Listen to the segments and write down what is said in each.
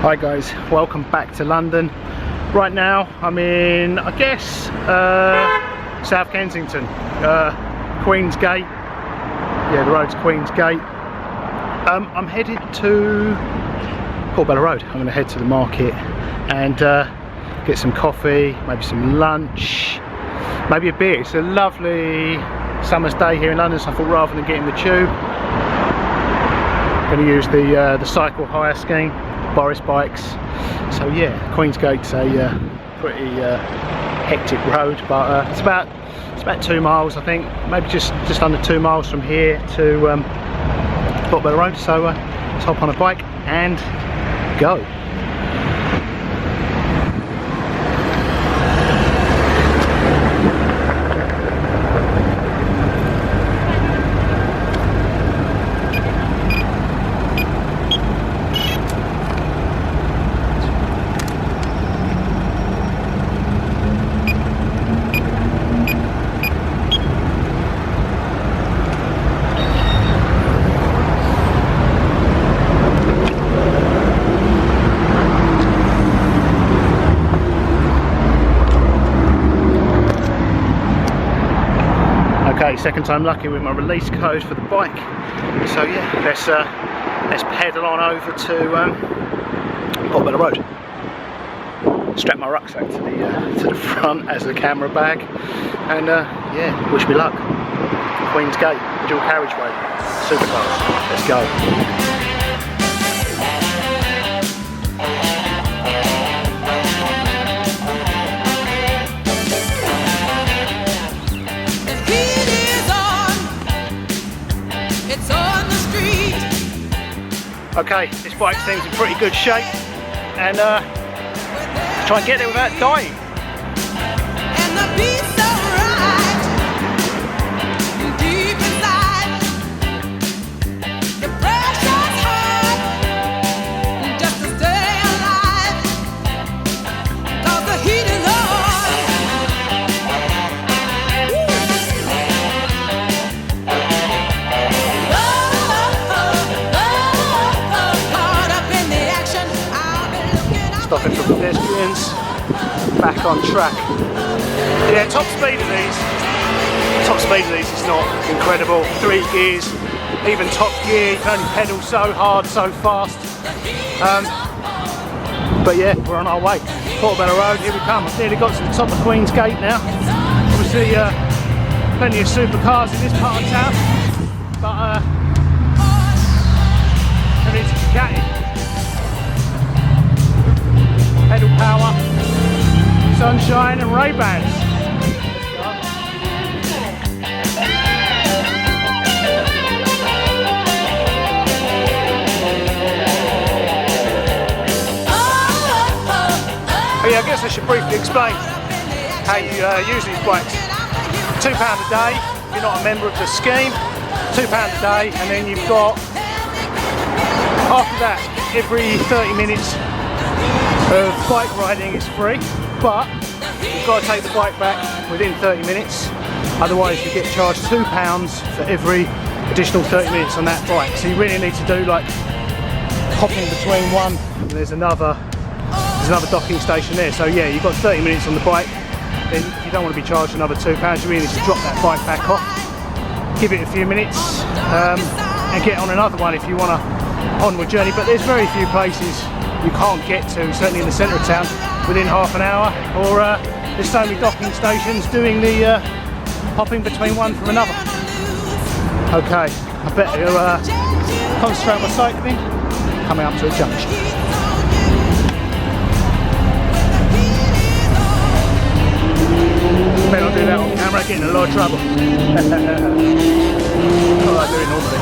Hi guys, welcome back to London. Right now I'm in, I guess, South Kensington, Queen's Gate. Yeah, the road's Queen's Gate. I'm headed to Portobello Road. I'm going to head to the market and get some coffee, maybe some lunch, maybe a beer. It's a lovely summer's day here in London, so I thought rather than getting the tube, I'm going to use the cycle hire scheme, Boris bikes. So yeah, Queen's Gate's a pretty hectic road, but it's about 2 miles, I think, maybe just under 2 miles from here to Portobello Road. So let's hop on a bike and go. Okay, second time lucky with my release code for the bike. So yeah, let's pedal on over to Portobello Road. Strap my rucksack to the front as the camera bag, and yeah, wish me luck. Queen's Gate, dual carriageway, supercars. Let's go. Okay, this bike seems in pretty good shape, and let's try and get there without dying. And the beat's so right, deep inside, the pressure's high, just to stay alive, 'cause the heat is on. Stopping for pedestrians, back on track. Yeah, top speed of these is not incredible. 3 gears, even top gear, you can only pedal so hard, so fast. But yeah, we're on our way. Portobello Road, here we come. I've nearly got to the top of Queen's Gate now. Obviously, plenty of supercars in this part of town, but everything's catty. Pedal power, sunshine and Ray-Bans. Oh yeah, I guess I should briefly explain how you use these bikes. £2 a day if you're not a member of the scheme, £2 a day, and then you've got, after that, every 30 minutes of bike riding is free, but you've got to take the bike back within 30 minutes, otherwise you get charged £2 for every additional 30 minutes on that bike. So you really need to do like hopping between one, and there's another docking station there. So yeah, you've got 30 minutes on the bike, then you don't want to be charged another £2. You really need to drop that bike back off, give it a few minutes, and get on another one if you want to onward journey. But there's very few places you can't get to, certainly in the centre of town, within half an hour, or there's so many docking stations doing the hopping between one from another. Okay, I better concentrate on my cycling, coming up to a junction. Better not do that on camera, get in a lot of trouble. Not like I do it normally.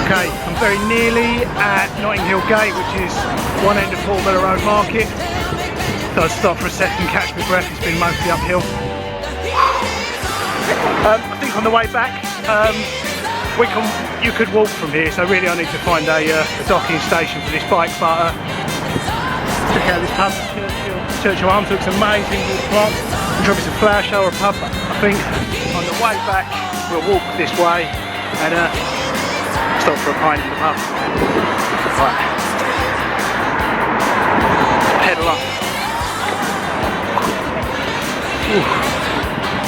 Okay, I'm very nearly at Notting Hill Gate, which is one end of Portobello Road Market. So I'll stop for a second, catch my breath. It's been mostly uphill. I think on the way back, you could walk from here. So really, I need to find a docking station for this bike. But check out this pub, Churchill Arms. Looks amazing. I'm sure it's a flower show or a pub. But I think on the way back, we'll walk this way and Stop for a pint in the pub. Right. Pedlar.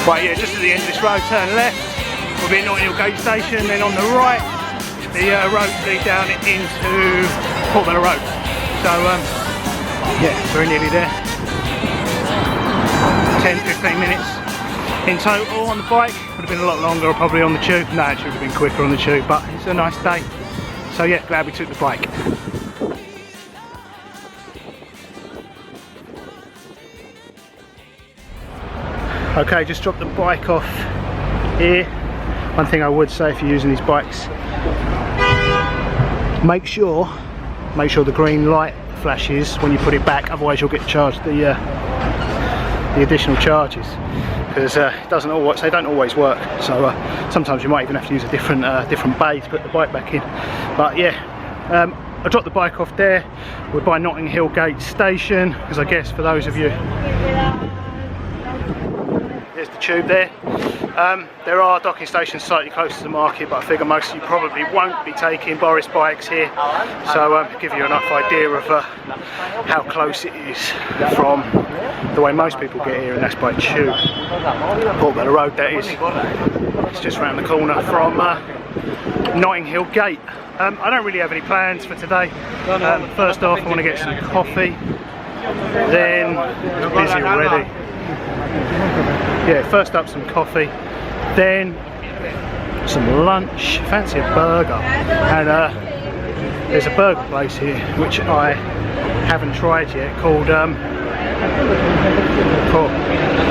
Right, yeah, just at the end of this road, turn left. We'll be at Notting Hill Gate Station, then on the right, the roads lead down into Portobello Road. So, yeah, we're nearly there. 10-15 minutes in total on the bike. Would have been a lot longer probably on the tube. No, it should have been quicker on the tube, but it's a nice day. So yeah, glad we took the bike. Okay, just dropped the bike off here. One thing I would say if you're using these bikes, make sure the green light flashes when you put it back, otherwise you'll get charged the additional charges, because it doesn't always, they don't always work. So sometimes you might even have to use a different bay to put the bike back in. But yeah, I dropped the bike off there. We're by Notting Hill Gate Station, because I guess for those of you, there's the tube there. There are docking stations slightly closer to the market, but I figure most of you probably won't be taking Boris bikes here, so give you enough idea of how close it is from the way most people get here, and that's by tube. Portobello Road, that is. It's just round the corner from Notting Hill Gate. I don't really have any plans for today. First off, I want to get some coffee. Then, busy already. Yeah, first up some coffee, then some lunch. Fancy a burger, and there's a burger place here which I haven't tried yet, called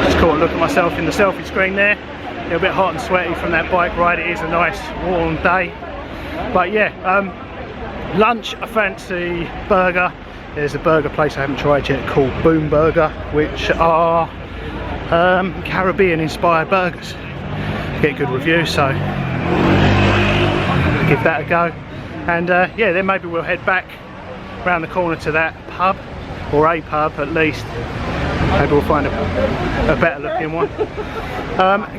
just caught a look at myself in the selfie screen there. A little bit hot and sweaty from that bike ride. It is a nice warm day, but yeah, lunch I fancy burger. There's a burger place I haven't tried yet called Boom Burger, which are Caribbean inspired burgers. Get good reviews, so give that a go. And yeah, then maybe we'll head back round the corner to that pub, or a pub at least. Maybe we'll find a better looking one.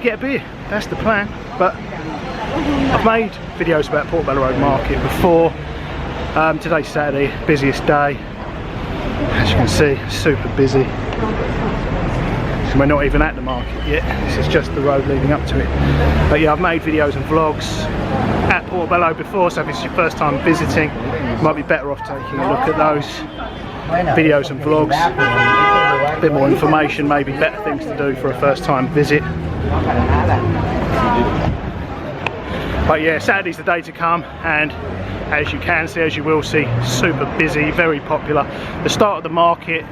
Get a beer, that's the plan. But I've made videos about Portobello Road Market before. Today's Saturday, busiest day. As you can see, super busy. We're not even at the market yet, this is just the road leading up to it. But yeah, I've made videos and vlogs at Portobello before, so if it's your first time visiting, you might be better off taking a look at those videos and vlogs. A bit more information, maybe better things to do for a first time visit. But yeah, Saturday's the day to come, and as you can see, as you will see, super busy, very popular. The start of the market,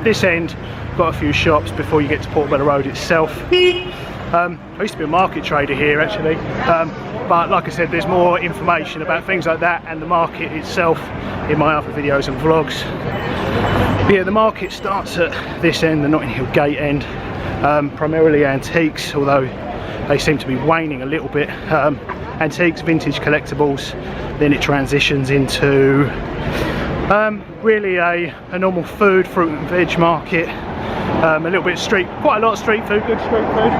this end, got a few shops before you get to Portobello Road itself. I used to be a market trader here actually, but like I said, there's more information about things like that and the market itself in my other videos and vlogs. But yeah, the market starts at this end, the Notting Hill Gate end, primarily antiques, although they seem to be waning a little bit. Antiques, vintage collectibles, then it transitions into really a normal food, fruit and veg market. A little bit of street, quite a lot of street food, good street food.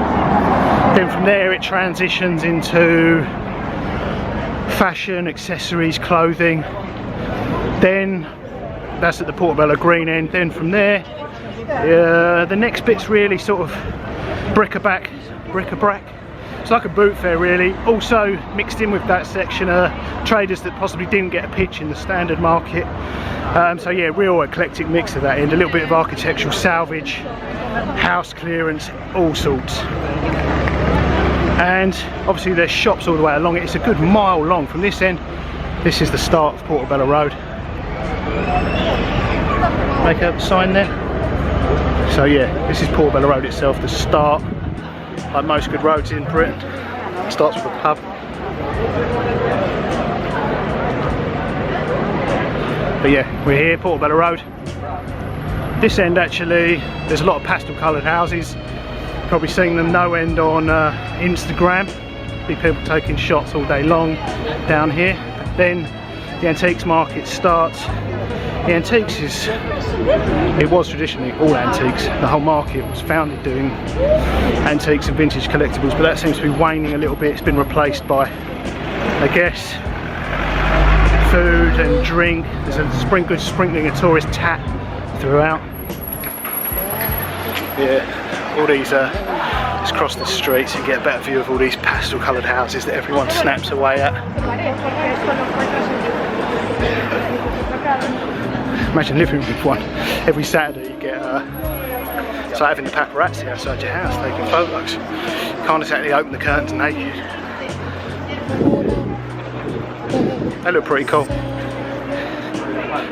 Then from there it transitions into fashion, accessories, clothing. Then that's at the Portobello Green end. Then from there, the next bit's really sort of bric-a-brac. It's like a boot fair really. Also mixed in with that section are traders that possibly didn't get a pitch in the standard market. So yeah, real eclectic mix of that end. A little bit of architectural salvage, house clearance, all sorts. And obviously there's shops all the way along it. It's a good mile long from this end. This is the start of Portobello Road. Make out the sign there. So yeah, this is Portobello Road itself, the start. Like most good roads in Britain, it starts with a pub. But yeah, we're here, Portobello Road. This end actually, there's a lot of pastel coloured houses. Probably seeing them no end on Instagram. Be people taking shots all day long down here. Then the antiques market starts. The antiques it was traditionally all antiques. The whole market was founded doing antiques and vintage collectibles, but that seems to be waning a little bit. It's been replaced by, I guess, food and drink. There's a good sprinkling of tourist tat throughout. Yeah, all these just across the streets, you get a better view of all these pastel coloured houses that everyone snaps away at. Imagine living with one. Every Saturday you get it's like having the paparazzi outside your house taking photos. You can't exactly open the curtains naked. They look pretty cool.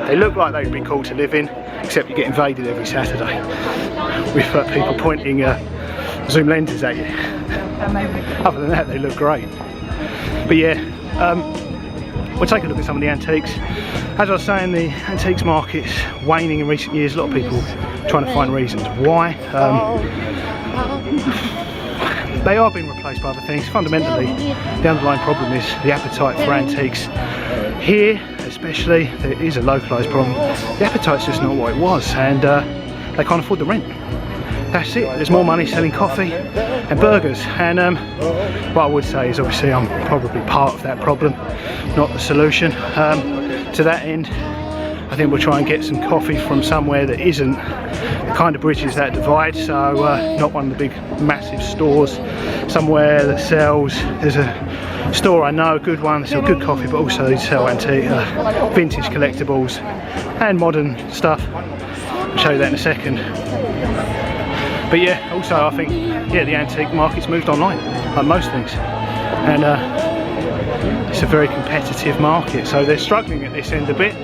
They look like they'd be cool to live in, except you get invaded every Saturday with people pointing zoom lenses at you. Other than that, they look great. But yeah, we'll take a look at some of the antiques. As I was saying, the antiques market's waning in recent years. A lot of people trying to find reasons why. They are being replaced by other things. Fundamentally, the underlying problem is the appetite for antiques. Here, especially, there is a localised problem. The appetite's just not what it was, and they can't afford the rent. That's it. There's more money selling coffee and burgers. And what I would say is, obviously, I'm probably part of that problem, not the solution. To that end, I think we'll try and get some coffee from somewhere that isn't the kind of bridges that divide. So not one of the big massive stores, somewhere that sells, there's a store I know, a good one, they sell good coffee, but also they sell antique vintage collectibles and modern stuff. I'll show you that in a second. But yeah, also I think, yeah, the antique market's moved online, like most things, and it's a very competitive market, so they're struggling at this end a bit.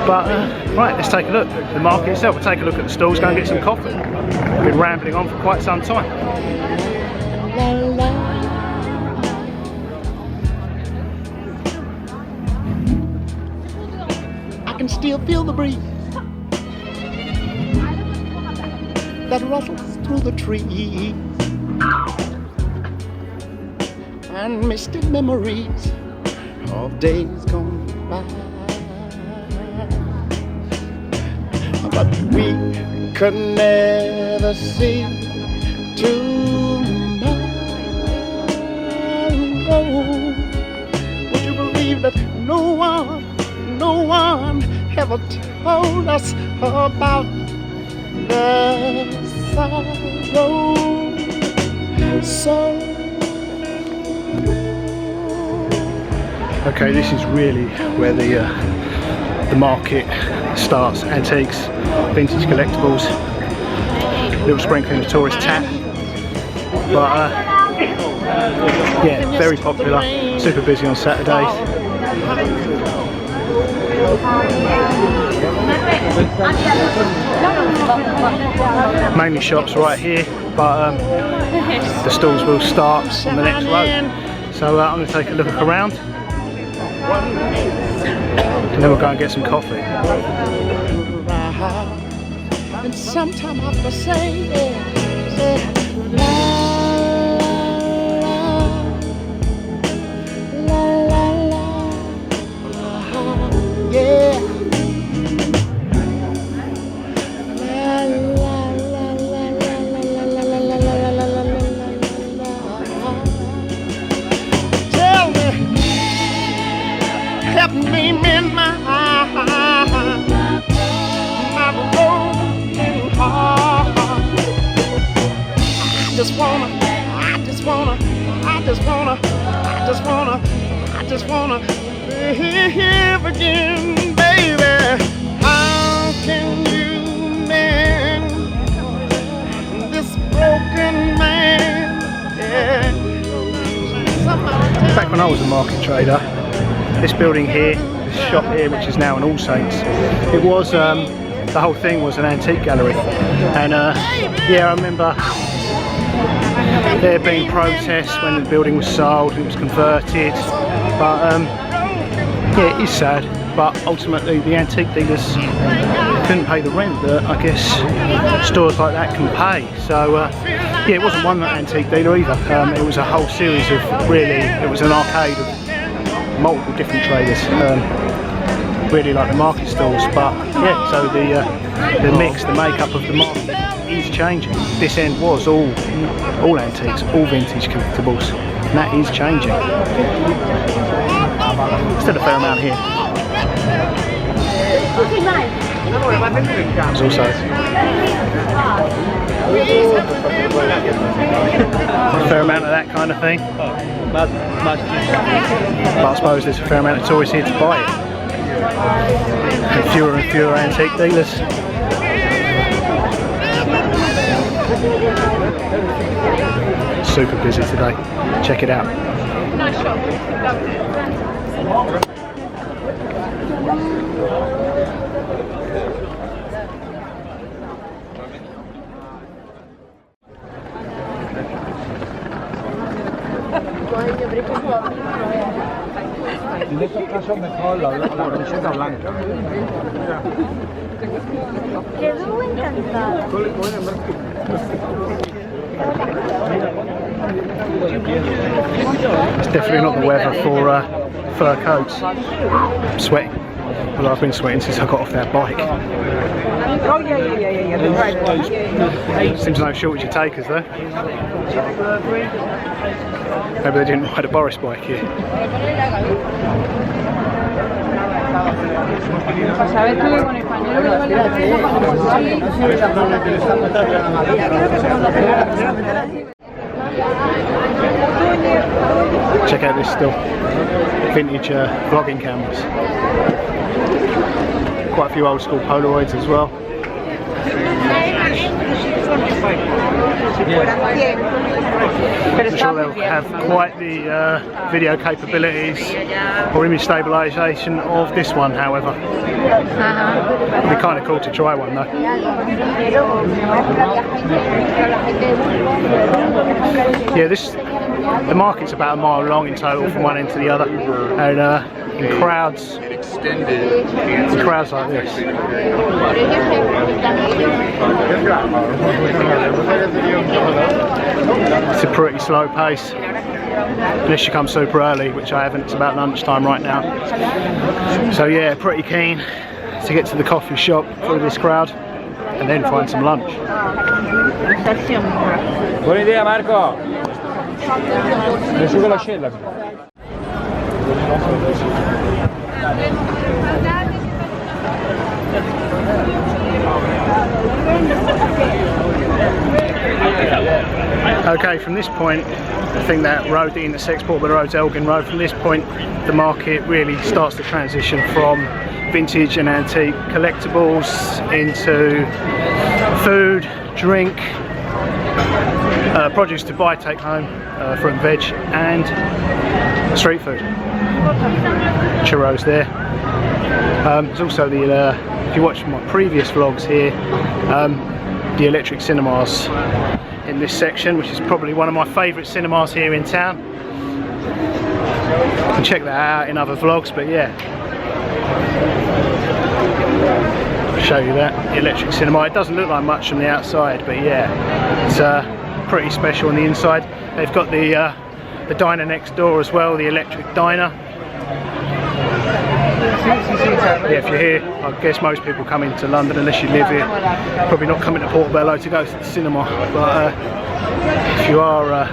But right, let's take a look at the market itself. We'll take a look at the stalls, go and get some coffee. We've been rambling on for quite some time. I can still feel the breeze that rustles through the trees, and misty memories of days gone by. But we could never see tomorrow. Would you believe that no one ever told us about the sorrow? So okay, this is really where the market starts. Antiques, vintage collectibles, little sprinkling of tourist tat. But yeah, very popular, super busy on Saturdays. Mainly shops right here, but the stalls will start on the next road. So I'm going to take a look around, and then we'll go and get some coffee. And sometimes I have to say, yeah. Tell me, help me mend my broken heart. I just wanna live again, baby. How can you mend this broken man? Yeah. Back when I was a market trader, this building here, this shop here, which is now an All Saints, it was the whole thing was an antique gallery, and yeah, I remember there being protests when the building was sold and it was converted. But yeah, it is sad, but ultimately the antique dealers couldn't pay the rent that I guess stores like that can pay. So yeah, it wasn't one antique dealer either. It was a whole series of, really, it was an arcade of multiple different traders, really like the market stalls. But yeah, so the mix, the makeup of the market is changing. This end was all antiques, all vintage collectibles, and that is changing. Still a fair amount here. There's also a fair amount of that kind of thing. But I suppose there's a fair amount of toys here to buy it. And fewer antique dealers. Super busy today. Check it out. Nice shop. En estos casos mejor la camiseta blanca. Quedó encantado. It's definitely not the weather for fur coats. I'm sweating. Well, I've been sweating since I got off that bike. Oh yeah. Seems no shortage of takers though. Maybe they didn't ride a Boris bike here. Check out this still. Vintage vlogging cameras. Quite a few old school Polaroids as well. I'm sure they'll have quite the video capabilities or image stabilisation of this one, however. It'd be kind of cool to try one though. Yeah, the market's about a mile long in total from one end to the other, and in crowds like this. It's a pretty slow pace, unless you come super early, which I haven't. It's about lunchtime right now. So yeah, pretty keen to get to the coffee shop through this crowd and then find some lunch. Buona idea, Marco. Le sugo l'ascella. Okay, from this point, I think that road that intersects Portobello Road's Elgin Road, from this point the market really starts to transition from vintage and antique collectibles into food, drink, produce to buy, take home, fruit and veg, and street food. Churros there. There's also the, if you watch my previous vlogs here, the electric cinemas in this section, which is probably one of my favourite cinemas here in town. You can check that out in other vlogs, but yeah. I'll show you that, the electric cinema. It doesn't look like much from the outside, but yeah, it's pretty special on the inside. They've got the diner next door as well, the electric diner. Yeah, if you're here, I guess most people come into London, unless you live here, probably not coming to Portobello to go to the cinema, but if you are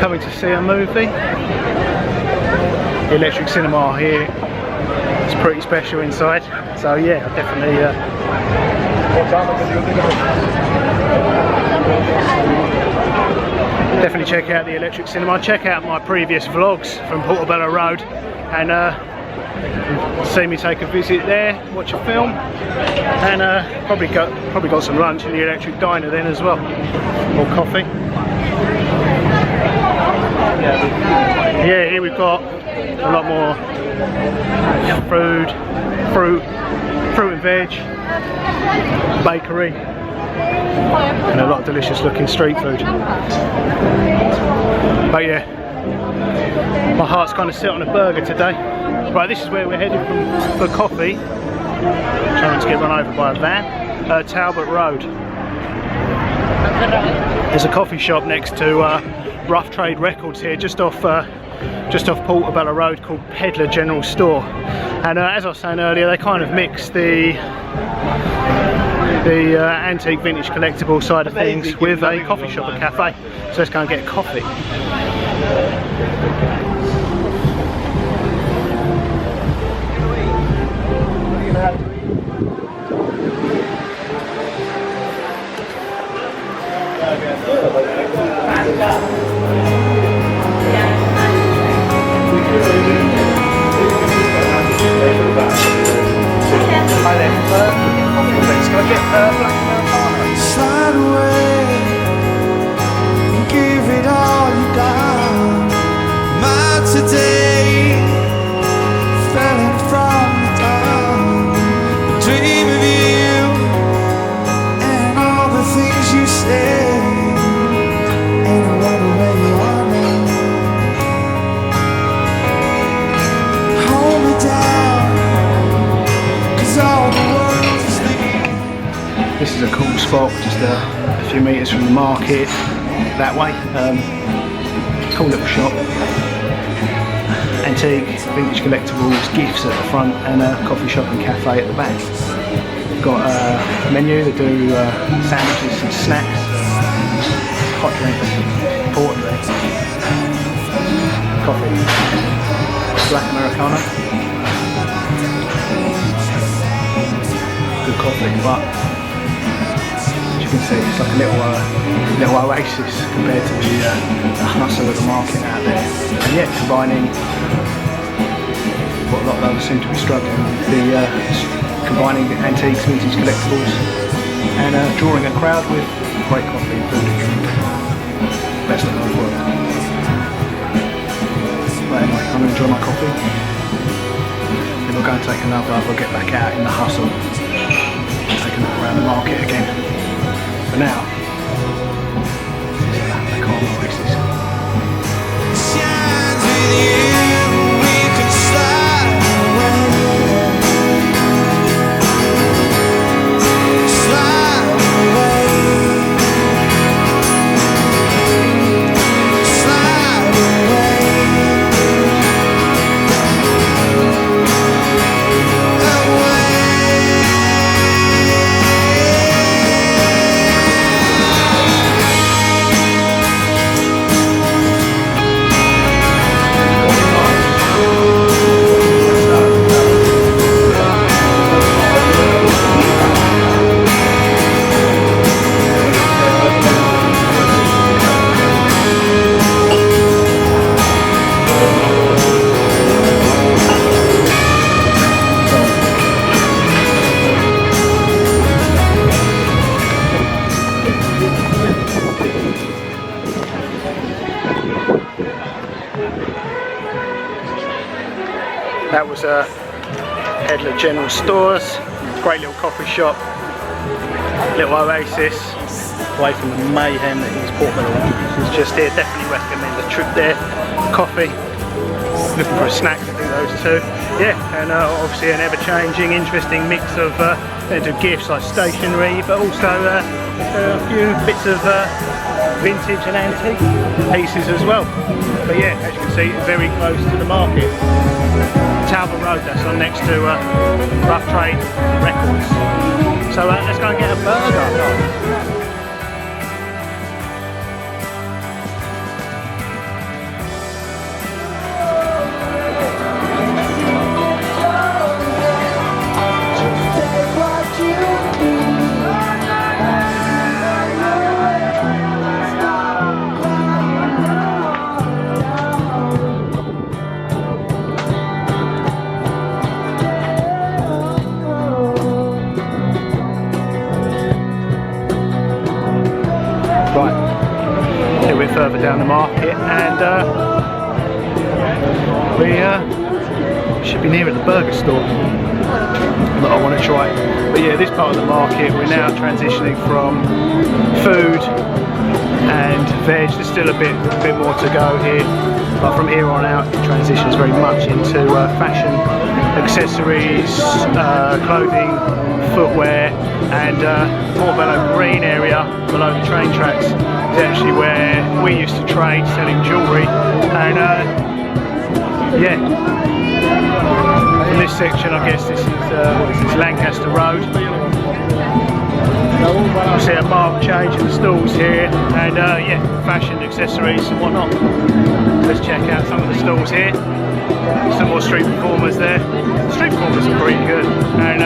coming to see a movie, the electric cinema here is pretty special inside, so yeah, definitely definitely check out the electric cinema. Check out my previous vlogs from Portobello Road and see me take a visit there, watch a film, and probably got some lunch in the electric diner then as well, or coffee. Yeah, here we've got a lot more fruit and veg, bakery, and a lot of delicious looking street food. But yeah, my heart's kind of set on a burger today. Right, this is where we're headed for coffee. Trying to get run over by a van. Talbot Road. There's a coffee shop next to Rough Trade Records here, just off Portobello Road, called Pedlar General Store. And as I was saying earlier, they kind of mix the antique vintage collectible side of things with a coffee shop, a cafe. So let's go and get coffee. a few metres from the market that way. Cool little shop. Antique, vintage collectibles, gifts at the front, and a coffee shop and cafe at the back. Got a menu. They do sandwiches and snacks, hot drinks, portobello, coffee, black Americano. Good coffee, but as you can see, it's like a little oasis compared to the hustle of the market out there. And yet, combining what a lot of others seem to be struggling with, combining antiques, vintage collectibles, and drawing a crowd with great coffee, food and drink. Best of both worlds. But anyway, I'm going to enjoy my coffee. Then we'll go and take another, we'll get back out in the hustle, take a look around the market again. For now, the calm oasis. That was Pedlar General Stores, great little coffee shop, little oasis, away from the mayhem that is Portobello Road. It's just here, definitely recommend a trip there. Coffee, looking for a snack, I do those too. Yeah, and obviously an ever-changing, interesting mix of gifts like stationery, but also a few bits of vintage and antique pieces as well. But yeah, as you can see, very close to the market. Talbot Road, that's on next to Rough Trade Records. So let's go and get a burger. Further down the market, and we should be near at the burger store that I want to try. But yeah, this part of the market, we're now transitioning from food and veg. There's still a bit more to go here, but from here on out, it transitions very much into fashion, accessories, clothing, footwear, and Portobello Green area below the train tracks is actually where we used to trade, selling jewellery. And yeah, in this section, I guess this is what is this, Lancaster Road. You see a marked change in the stalls here, and yeah, fashion, accessories and whatnot. Let's check out some of the stalls here. Some more street performers there. Street performers are pretty good, and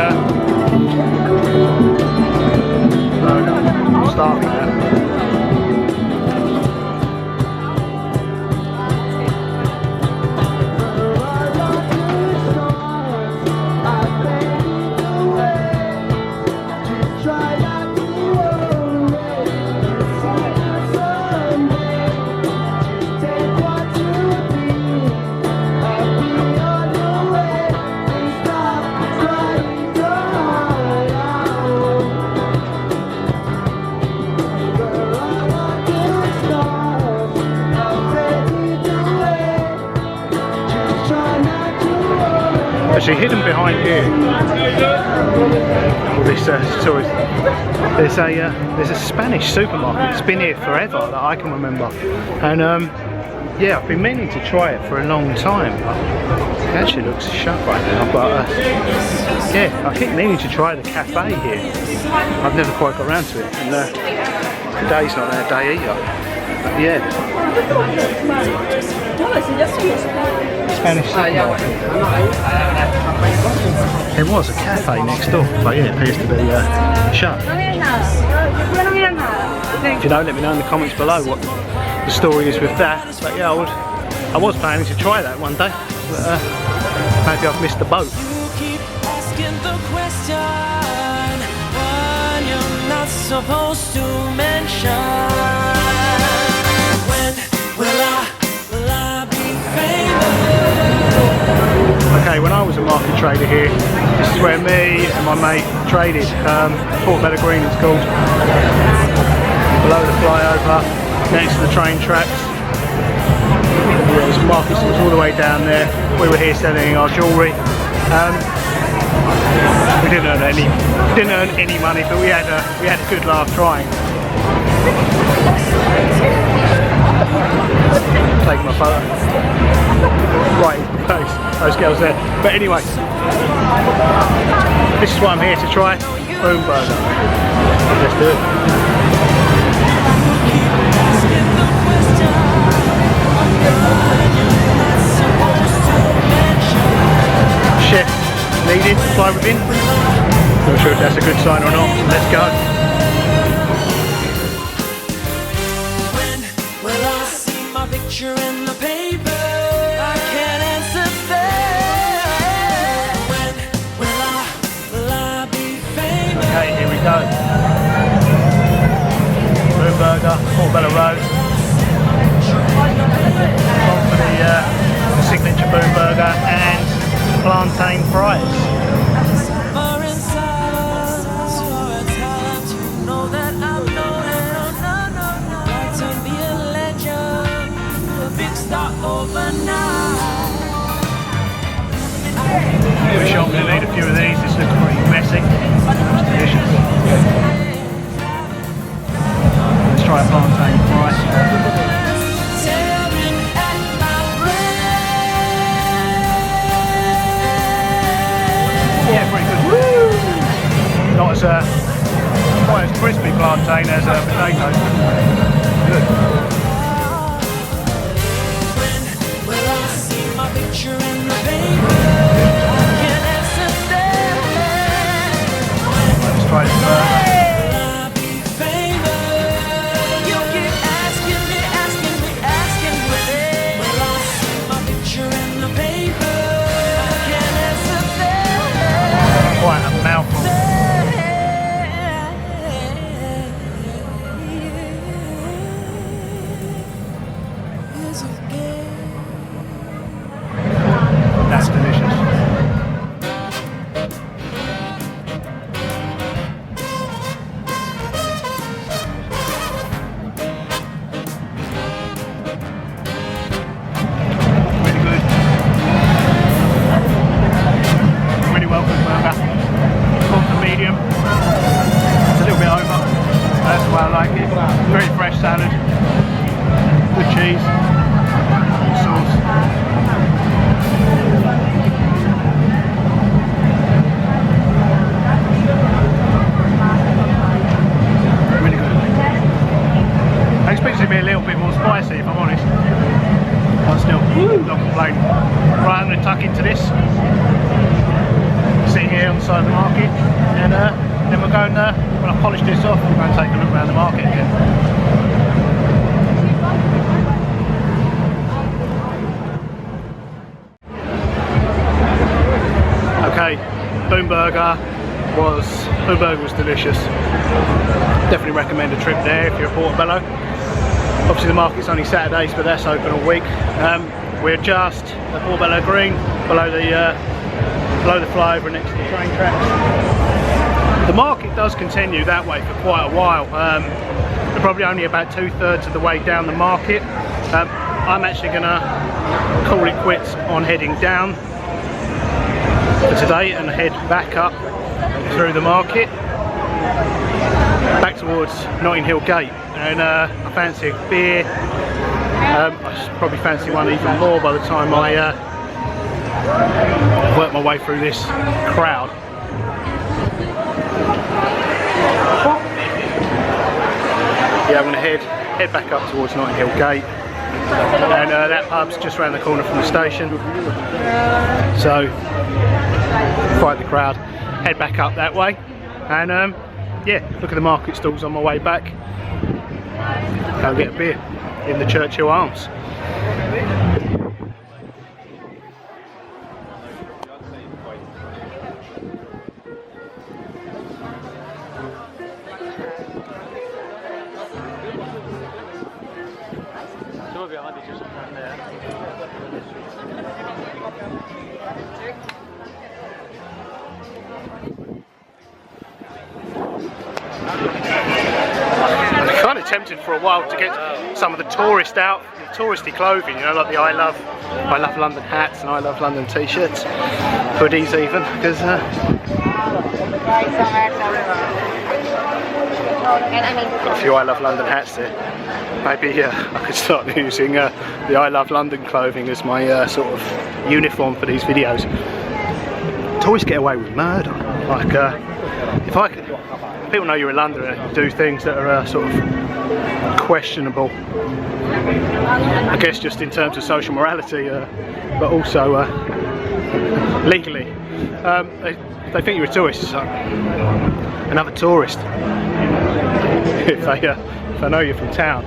start there. Actually, hidden behind here All this tourist. There's a Spanish supermarket. It's been here forever that I can remember, and yeah, I've been meaning to try it for a long time. It actually looks shut right now, but yeah, I keep meaning to try the cafe here. I've never quite got around to it, and today's not their day either. But yeah, Spanish supermarket. There was a cafe next door, but yeah, it appears to be shut. If you know, let me know in the comments below what the story is with that. But yeah, I was planning to try that one day, but maybe I've missed the boat. Supposed to mention. When will I be famous? Okay, when I was a market trader here, this is where me and my mate traded. Portobello Green it's called. Below the flyover, next to the train tracks. There's market stalls all the way down there. We were here selling our jewellery. We didn't earn any money, but we had a good laugh trying. Taking my photo right in the face, those girls there. But anyway, this is what I'm here to try. Boom burger. Let's do it. Chef needed, fly within. Not sure if that's a good sign or not. Let's go. When will I see my picture in the paper? I can't answer that. When will I be famous? Okay, here we go. Boom burger, Portobello Road. On for the signature boom burger and plantain fries. Give a shot, I'm going to need a few of these. This looks pretty messy. It's delicious. Let's try a plantain fry. Yeah, pretty good. Woo! Not as quite as crispy plantain as a potato. Good. When will I see my picture in the paper? I can't answer that. Let's try this burger. Quite a mouthful. That's delicious. Really good. Really well cooked burger. Medium. It's a little bit over. That's the way I like it. Very fresh salad. Good cheese. Good sauce. Really good. I expect it to be a little bit more spicy if I'm honest. But still, not complaining. Right, I'm going to tuck into this. Sitting here on the side of the market, and then we're going, when I polish this off, we're going to take a look around the market again. Okay, boom burger was delicious. Definitely recommend a trip there if you're at Portobello. Obviously the market's only Saturdays, but that's open all week. We're just at Portobello Green, below the flyover next to the train tracks. The market does continue that way for quite a while. We're probably only about 2/3 of the way down the market. I'm actually going to call it quits on heading down for today and head back up through the market back towards Notting Hill Gate, and I fancy a beer. I probably fancy one even more by the time I work my way through this crowd. Yeah, I'm going to head back up towards Notting Hill Gate, and that pub's just around the corner from the station, so fight the crowd, head back up that way, and yeah, look at the market stalls on my way back. Go get a beer in the Churchill Arms. Kind of tempted for a while to get some of the touristy clothing, you know, like the I love London hats and I love London t-shirts, hoodies even, because got a few I love London hats there. Maybe I could start using the I love London clothing as my sort of uniform for these videos. Tourists get away with murder. Like if people know you're a Londoner and you do things that are sort of questionable, I guess just in terms of social morality, but also legally. They think you're a tourist, so another tourist. If they know you're from town,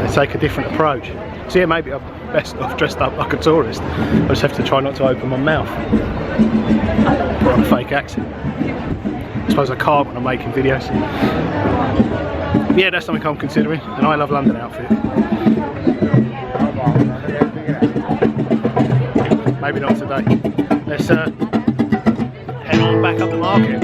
they take a different approach. So yeah, maybe I'm best off dressed up like a tourist. I just have to try not to open my mouth. Put on a fake accent. I suppose I can't when I'm making videos. But yeah, that's something I'm considering, an I love London outfit. Maybe not today. Let's head on back up the market.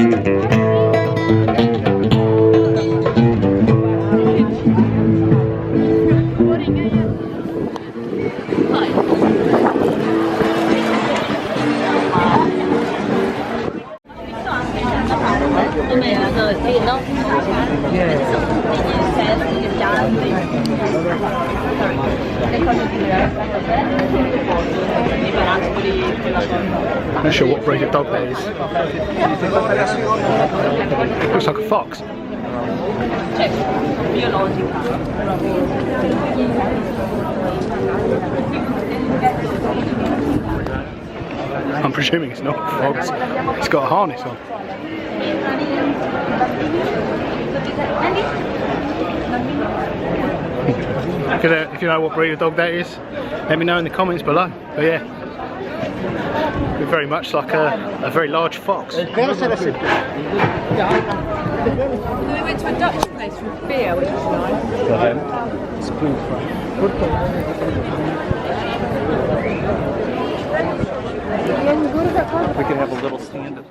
I'm not sure what breed of dog that is. Looks like a fox. I'm presuming it's not a fox. It's got a harness on. If you know what breed of dog that is, let me know in the comments below. But yeah, it's very much like a very large fox. We went to a Dutch place for beer, which was nice. We could have a little stand.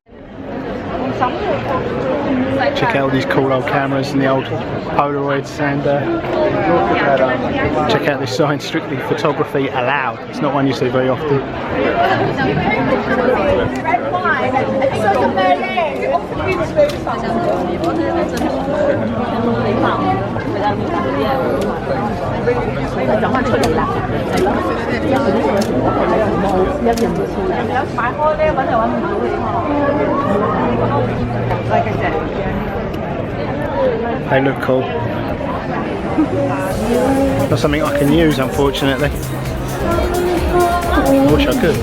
Check out all these cool old cameras and the old Polaroids, and check out this sign, strictly photography allowed. It's not one you see very often. They look cool. Not something I can use, unfortunately. I wish I could.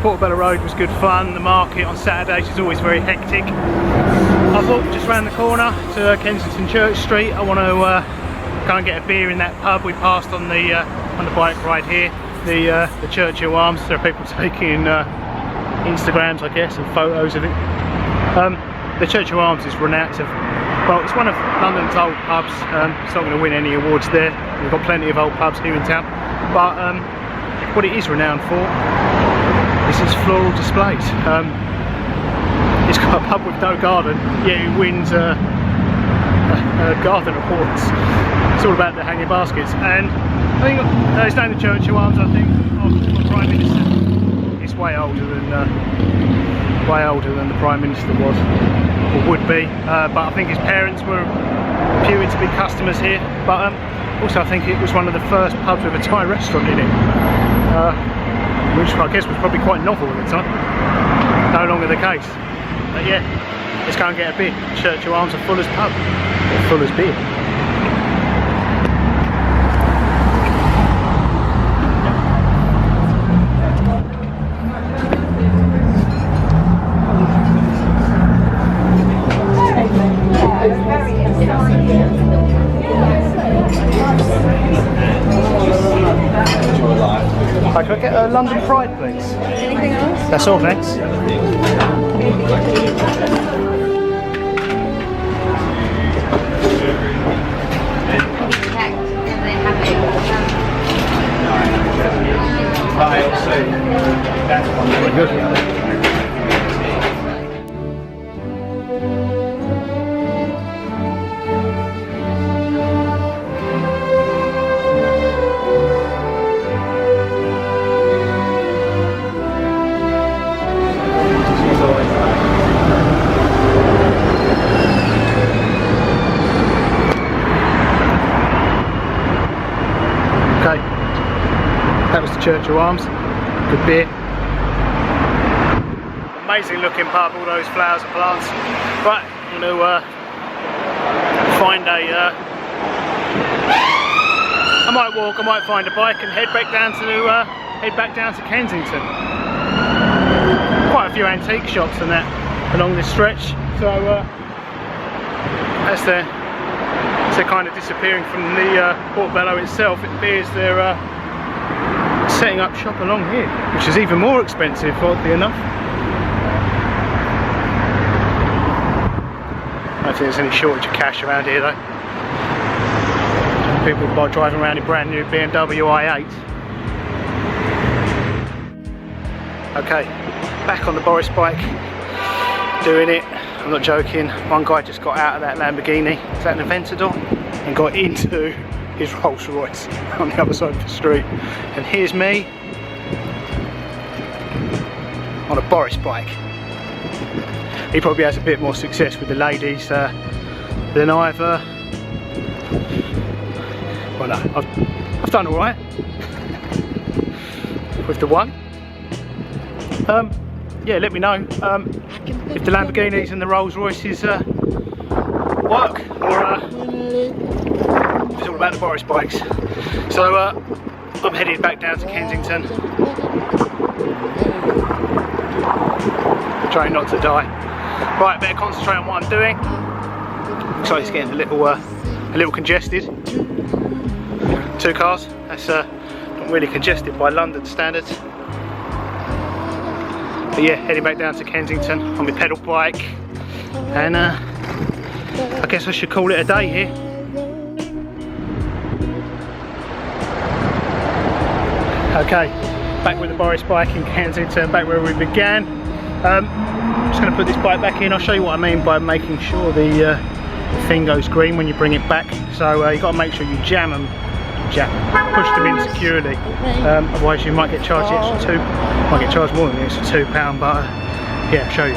Portobello Road was good fun. The market on Saturdays is always very hectic. I thought just round the corner to Kensington Church Street. I want to go and get a beer in that pub we passed on the bike ride here, the Churchill Arms. There are people taking Instagrams, I guess, and photos of it. The Churchill Arms is renowned. Well, it's one of London's old pubs. It's not going to win any awards there. We've got plenty of old pubs here in town, but what it is renowned for is its floral displays. It's got a pub with no garden, yet it wins garden awards. It's all about the hanging baskets, and I think it's named the Churchill Arms. I think after the Prime Minister. It's way older than the Prime Minister was, or would be. But I think his parents were reputed to be customers here. But also, I think it was one of the first pubs with a Thai restaurant in it, which I guess was probably quite novel at the time. No longer the case. But yeah, let's go and get a beer. Churchill Arms are Fuller's pub, or Fuller's beer. Hi, can I get a London Pride, please? Anything else? That's all, thanks. Very good. Okay, that was the Churchill Arms. Good beer. Amazing looking pub, all those flowers and plants. Right, I'm going to find a... I might walk, I might find a bike and head back down to Kensington. Quite a few antique shops and that along this stretch. So as they're kind of disappearing from the Portobello itself, it appears they're setting up shop along here, which is even more expensive, oddly enough. I don't think there's any shortage of cash around here though. People are driving around in brand new BMW i8. Okay, back on the Boris bike, doing it. I'm not joking. One guy just got out of that Lamborghini, is that an Aventador, and got into his Rolls Royce on the other side of the street. And here's me on a Boris bike. He probably has a bit more success with the ladies than I've. Well, no, I've done all right with the one. Yeah, let me know if the Lamborghinis and the Rolls Royces work, or it's all about the Boris bikes. So I'm headed back down to Kensington, trying not to die. Right, better concentrate on what I'm doing. Looks like it's getting a little congested. 2 cars, that's not really congested by London standards. But yeah, heading back down to Kensington on my pedal bike, and I guess I should call it a day here. Okay, back with the Boris bike in Kensington, back where we began. I'm just going to put this bike back in. I'll show you what I mean by making sure the thing goes green when you bring it back. So you've got to make sure you push them in securely, otherwise you might get charged the extra might get charged more than the extra £2, but yeah, I'll show you.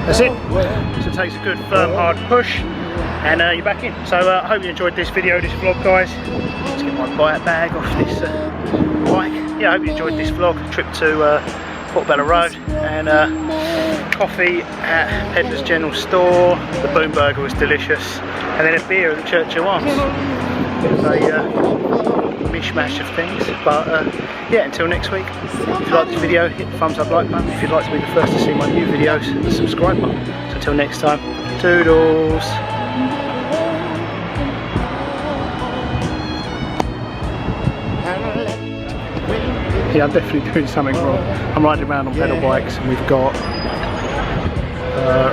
That's it. So it takes a good firm hard push and you're back in. So I hope you enjoyed this video, this vlog, guys. Let's get my bike bag off this bike. Yeah, I hope you enjoyed this vlog, trip to Portobello Road, and coffee at Pedlars General Store. The Boom Burger was delicious, and then a beer at the Churchill Arms. It was a mishmash of things, but yeah, until next week. If you like this video, hit the thumbs up, like button. If you'd like to be the first to see my new videos, hit the subscribe button. So until next time, toodles. Yeah, I'm definitely doing something wrong. I'm riding around on pedal bikes, and we've got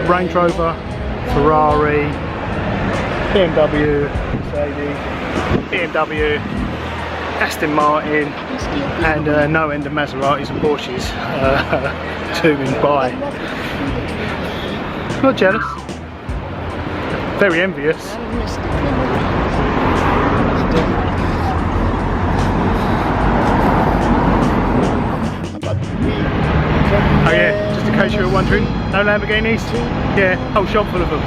Range Rover, Ferrari, BMW, Mercedes, BMW, Aston Martin, and no end of Maseratis and Porsches zooming by. Not jealous, very envious. Oh yeah, just in case you were wondering, no Lamborghinis? Yeah, whole shop full of them.